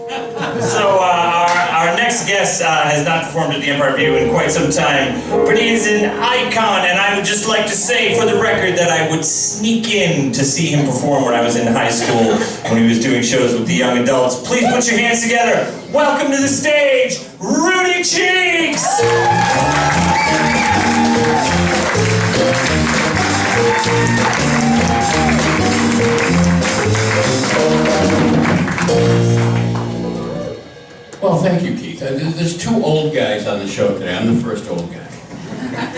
So our next guest has not performed at the Empire Revue in quite some time, but he is an icon, and I would just like to say for the record that I would sneak in to see him perform when I was in high school, when he was doing shows with the young adults. Please put your hands together. Welcome to the stage, Rudy Cheeks! Well, thank you, Keith. There's two old guys on the show today. I'm the first old guy.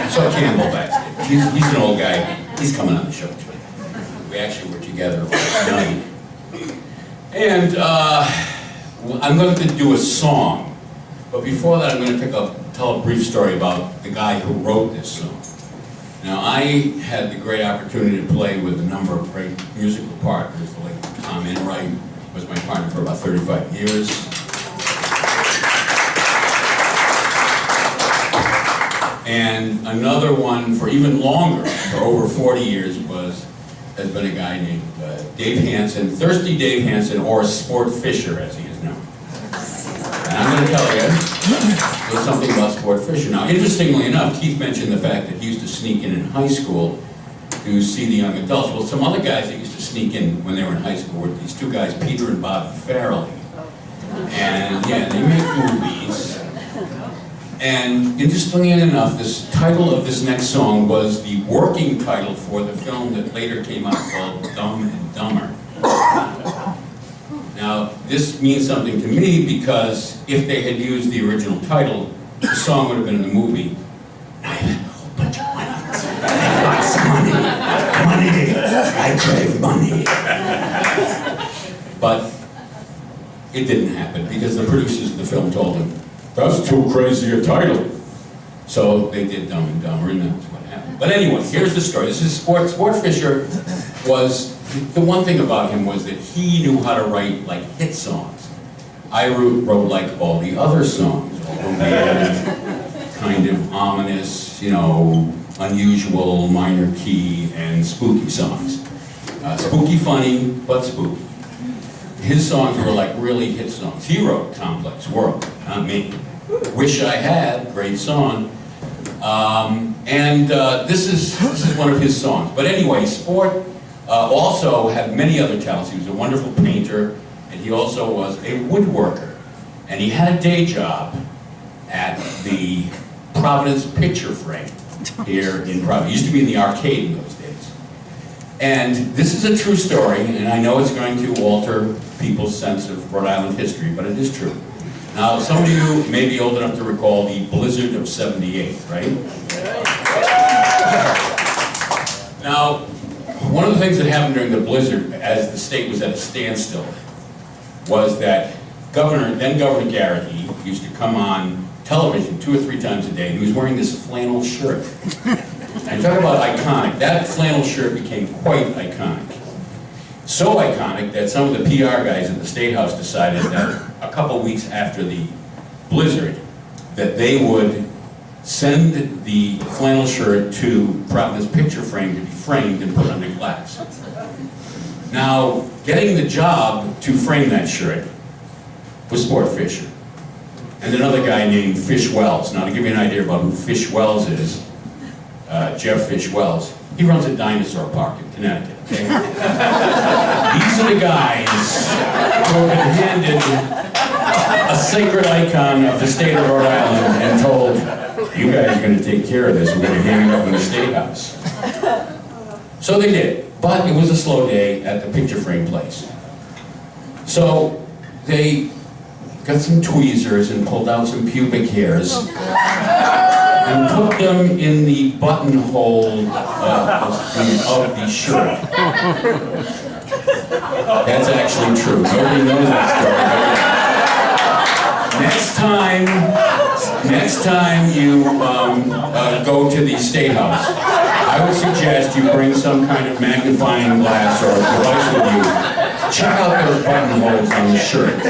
So Campbell backstage. He's an old guy. He's coming on the show too. We actually were together last night. And I'm going to do a song. But before that, I'm going to tell a brief story about the guy who wrote this song. Now, I had the great opportunity to play with a number of great musical partners. Like Tom Enright was my partner for about 35 years. And another one for even longer, for over 40 years, has been a guy named Dave Hansen, Thirsty Dave Hansen, or Sport Fisher, as he is known. And I'm going to tell you a little something about Sport Fisher. Now, interestingly enough, Keith mentioned the fact that he used to sneak in high school to see the young adults. Well, some other guys that used to sneak in when they were in high school were these two guys, Peter and Bobby Farrelly. And yeah, they make movies. And interestingly enough, this title of this next song was the working title for the film that later came out called Dumb and Dumber. Now, this means something to me because if they had used the original title, the song would have been in the movie. I have a whole bunch of money. I want some money. Money. I crave money. But it didn't happen because the producers of the film told him, that's too crazy a title. So they did Dumb and Dumber, and that's what happened. But anyway, here's the story. This is Sport Fisher was, the one thing about him was that he knew how to write like hit songs. I wrote like all the other songs, although they had kind of ominous, unusual minor key and spooky songs. Spooky funny, but spooky. His songs were like really hit songs. He wrote Complex World, not me. Wish I Had, great song. This is one of his songs. But anyway, Sport also had many other talents. He was a wonderful painter, and he also was a woodworker. And he had a day job at the Providence Picture Frame here in Providence. It used to be in the arcade in those days. And this is a true story, and I know it's going to alter people's sense of Rhode Island history, but it is true. Now, some of you may be old enough to recall the blizzard of '78, right? Now, one of the things that happened during the blizzard, as the state was at a standstill, was that then Governor Garrett used to come on television 2 or 3 times a day, and he was wearing this flannel shirt. And talk about iconic. That flannel shirt became quite iconic. So iconic that some of the PR guys at the State House decided that a couple weeks after the blizzard, that they would send the flannel shirt to Providence Picture Frame to be framed and put under glass. Now, getting the job to frame that shirt was Sport Fisher. And another guy named Fish Wells. Now, to give you an idea about who Fish Wells is, Jeff Fish Wells, he runs a dinosaur park in Connecticut, okay? These are the guys who have been handed a sacred icon of the state of Rhode Island and told, you guys are going to take care of this, we're going to hang it up in the State House. So they did, but it was a slow day at the picture frame place. So they got some tweezers and pulled out some pubic hairs and put them in the buttonhole of the shirt. That's actually true. Nobody knows that story. Next time you go to the State House, I would suggest you bring some kind of magnifying glass or device with you. Check out those buttonholes on the shirt.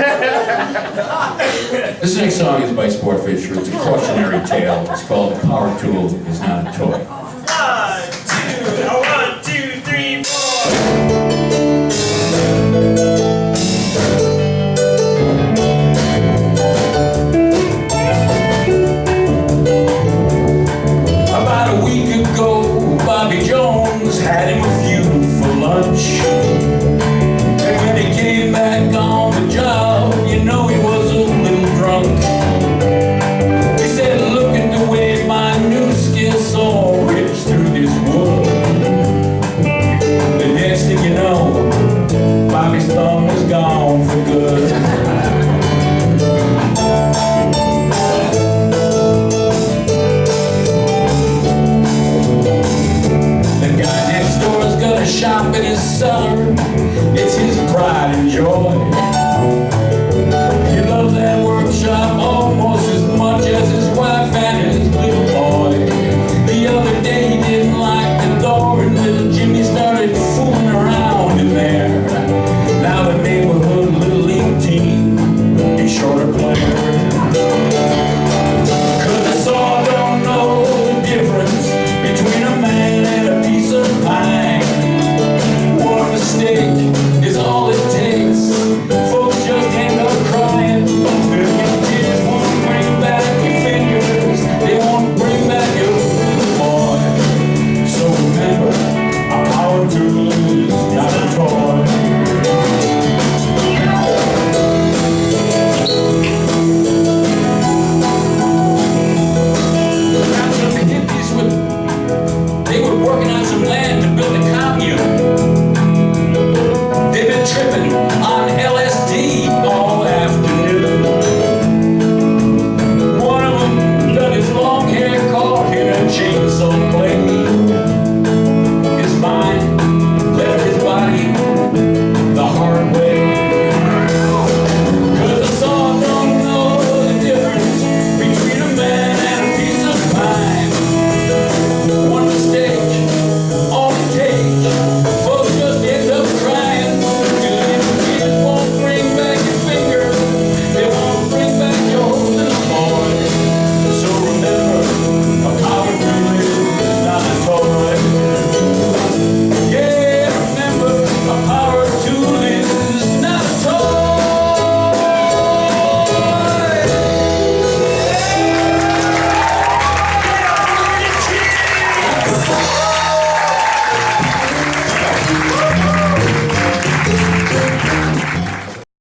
This next song is by Sport Fisher. It's a cautionary tale. It's called "The Power Tool Is Not a Toy."